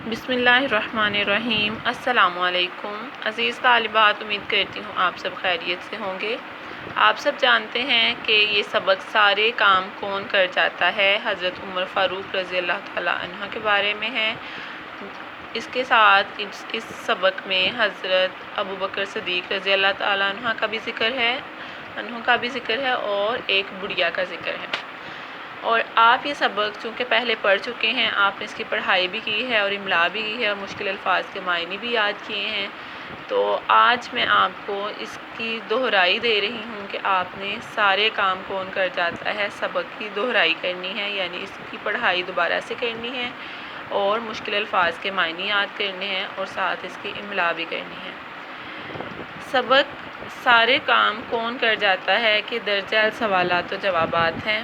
بسم اللہ الرحمن الرحیم۔ السلام علیکم عزیز طالبات، امید کرتی ہوں آپ سب خیریت سے ہوں گے۔ آپ سب جانتے ہیں کہ یہ سبق سارے کام کون کر جاتا ہے، حضرت عمر فاروق رضی اللہ تعالیٰ عنہ کے بارے میں ہے۔ اس کے ساتھ اس سبق میں حضرت ابوبکر صدیق رضی اللہ تعالیٰ عنہ کا بھی ذکر ہے اور ایک بڑھیا کا ذکر ہے۔ اور آپ یہ سبق چونکہ پہلے پڑھ چکے ہیں، آپ نے اس کی پڑھائی بھی کی ہے اور املا بھی کی ہے اور مشکل الفاظ کے معنی بھی یاد کیے ہیں، تو آج میں آپ کو اس کی دہرائی دے رہی ہوں کہ آپ نے سارے کام کون کر جاتا ہے سبق کی دہرائی کرنی ہے، یعنی اس کی پڑھائی دوبارہ سے کرنی ہے اور مشکل الفاظ کے معنی یاد کرنے ہیں اور ساتھ اس کی املا بھی کرنی ہے۔ سبق سارے کام کون کر جاتا ہے کہ درجہ سوالات و جوابات ہیں۔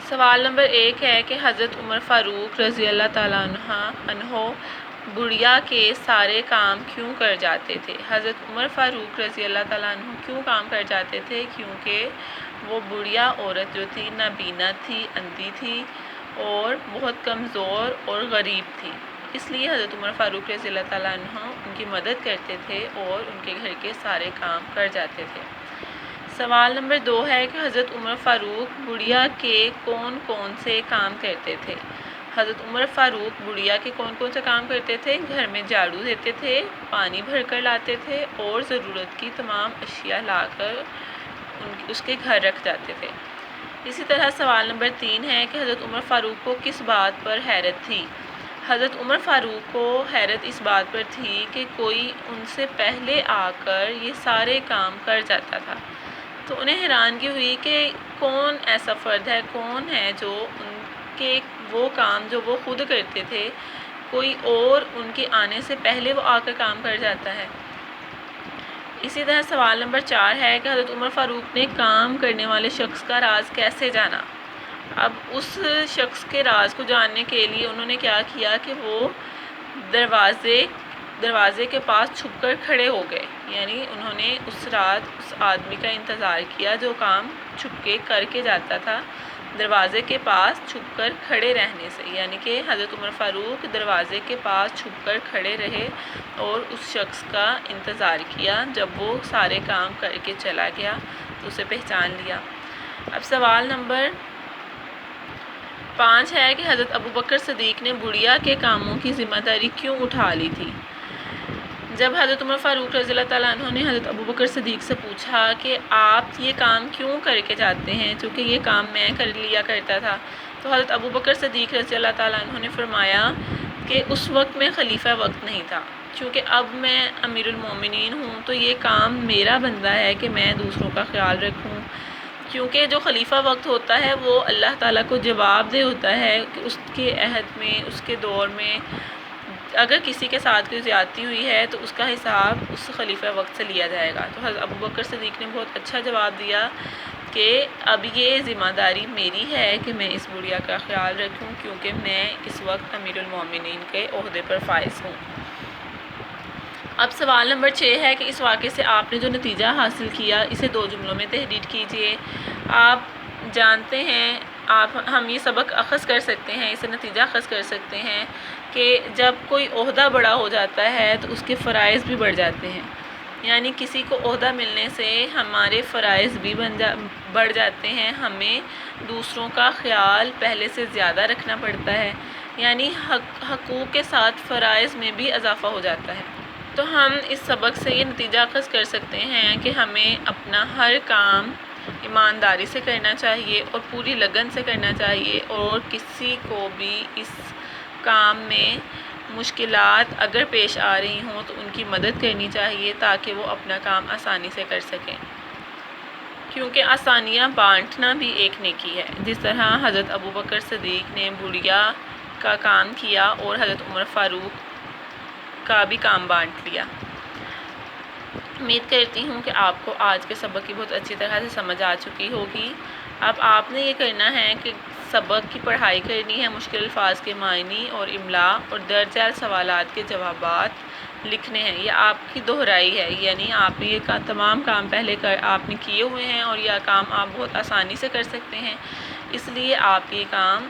سوال نمبر 1 ہے کہ حضرت عمر فاروق رضی اللہ تعالیٰ عنہ بڑھیا کے سارے کام کیوں کر جاتے تھے؟ حضرت عمر فاروق رضی اللہ تعالیٰ عنہ کیوں کام کر جاتے تھے؟ کیونکہ وہ بڑھیا عورت جو تھی نابینا تھی، اندھی تھی اور بہت کمزور اور غریب تھی، اس لیے حضرت عمر فاروق رضی اللہ تعالیٰ عنہ ان کی مدد کرتے تھے اور ان کے گھر کے سارے کام کر جاتے تھے۔ سوال نمبر 2 ہے کہ حضرت عمر فاروق بڑھیا کے کون کون سے کام کرتے تھے؟ حضرت عمر فاروق بڑھیا کے کون کون سے کام کرتے تھے؟ گھر میں جھاڑو دیتے تھے، پانی بھر کر لاتے تھے اور ضرورت کی تمام اشیاء لا کر اس کے گھر رکھ جاتے تھے۔ اسی طرح سوال نمبر 3 ہے کہ حضرت عمر فاروق کو کس بات پر حیرت تھی؟ حضرت عمر فاروق کو حیرت اس بات پر تھی کہ کوئی ان سے پہلے آ کر یہ سارے کام کر جاتا تھا، تو انہیں حیرانگی ہوئی کہ کون ایسا فرد ہے، کون ہے جو ان کے وہ کام جو وہ خود کرتے تھے، کوئی اور ان کے آنے سے پہلے وہ آ کر کام کر جاتا ہے۔ اسی طرح سوال نمبر 4 ہے کہ حضرت عمر فاروق نے کام کرنے والے شخص کا راز کیسے جانا؟ اب اس شخص کے راز کو جاننے کے لیے انہوں نے کیا کیا کہ وہ دروازے کے پاس چھپ کر کھڑے ہو گئے، یعنی انہوں نے اس رات اس آدمی کا انتظار کیا جو کام چھپ کے کر کے جاتا تھا، دروازے کے پاس چھپ کر کھڑے رہنے سے، یعنی کہ حضرت عمر فاروق دروازے کے پاس چھپ کر کھڑے رہے اور اس شخص کا انتظار کیا، جب وہ سارے کام کر کے چلا گیا تو اسے پہچان لیا۔ اب سوال نمبر 5 ہے کہ حضرت ابوبکر صدیق نے بڑھیا کے کاموں کی ذمہ داری کیوں اٹھا لی تھی؟ جب حضرت عمر فاروق رضی اللہ تعالیٰ عنہ نے حضرت ابوبکر صدیق سے پوچھا کہ آپ یہ کام کیوں کر کے جاتے ہیں، چونکہ یہ کام میں کر لیا کرتا تھا، تو حضرت ابوبکر صدیق رضی اللہ تعالیٰ عنہ نے فرمایا کہ اس وقت میں خلیفہ وقت نہیں تھا، چونکہ اب میں امیر المومنین ہوں تو یہ کام میرا بنتا ہے کہ میں دوسروں کا خیال رکھوں، کیونکہ جو خلیفہ وقت ہوتا ہے وہ اللہ تعالیٰ کو جواب دہ ہوتا ہے کہ اس کے عہد میں، اس کے دور میں اگر کسی کے ساتھ کوئی زیادتی ہوئی ہے تو اس کا حساب اس خلیفہ وقت سے لیا جائے گا۔ تو حضرت ابوبکر صدیق نے بہت اچھا جواب دیا کہ اب یہ ذمہ داری میری ہے کہ میں اس بڑھیا کا خیال رکھوں، کیونکہ میں اس وقت امیر المومنین کے عہدے پر فائز ہوں۔ اب سوال نمبر 6 ہے کہ اس واقعے سے آپ نے جو نتیجہ حاصل کیا اسے 2 جملوں میں تحریر کیجیے۔ آپ جانتے ہیں ہم یہ سبق اخذ کر سکتے ہیں، اسے نتیجہ اخذ کر سکتے ہیں کہ جب کوئی عہدہ بڑا ہو جاتا ہے تو اس کے فرائض بھی بڑھ جاتے ہیں، یعنی کسی کو عہدہ ملنے سے ہمارے فرائض بھی بڑھ جاتے ہیں، ہمیں دوسروں کا خیال پہلے سے زیادہ رکھنا پڑتا ہے، یعنی حقوق کے ساتھ فرائض میں بھی اضافہ ہو جاتا ہے۔ تو ہم اس سبق سے یہ نتیجہ اخذ کر سکتے ہیں کہ ہمیں اپنا ہر کام ایمانداری سے کرنا چاہیے اور پوری لگن سے کرنا چاہیے، اور کسی کو بھی اس کام میں مشکلات اگر پیش آ رہی ہوں تو ان کی مدد کرنی چاہیے تاکہ وہ اپنا کام آسانی سے کر سکیں، کیونکہ آسانیاں بانٹنا بھی ایک نیکی ہے، جس طرح حضرت ابوبکر صدیق نے بڑھیا کا کام کیا اور حضرت عمر فاروق کا بھی کام بانٹ لیا۔ امید کرتی ہوں کہ آپ کو آج کے سبق کی بہت اچھی طرح سے سمجھ آ چکی ہوگی۔ اب آپ نے یہ کرنا ہے کہ سبق کی پڑھائی کرنی ہے، مشکل الفاظ کے معنی اور املا اور درج سوالات کے جوابات لکھنے ہیں۔ یہ آپ کی دہرائی ہے، یعنی آپ نے یہ تمام کام پہلے آپ نے کیے ہوئے ہیں اور یہ کام آپ بہت آسانی سے کر سکتے ہیں، اس لیے آپ یہ کام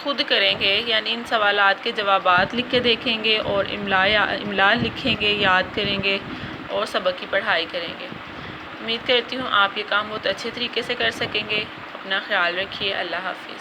خود کریں گے، یعنی ان سوالات کے جوابات لکھ کے دیکھیں گے اور املا لکھیں گے، یاد کریں گے اور سبق کی پڑھائی کریں گے۔ امید کرتی ہوں آپ یہ کام بہت اچھے طریقے سے کر سکیں گے۔ اپنا خیال رکھیے۔ اللہ حافظ۔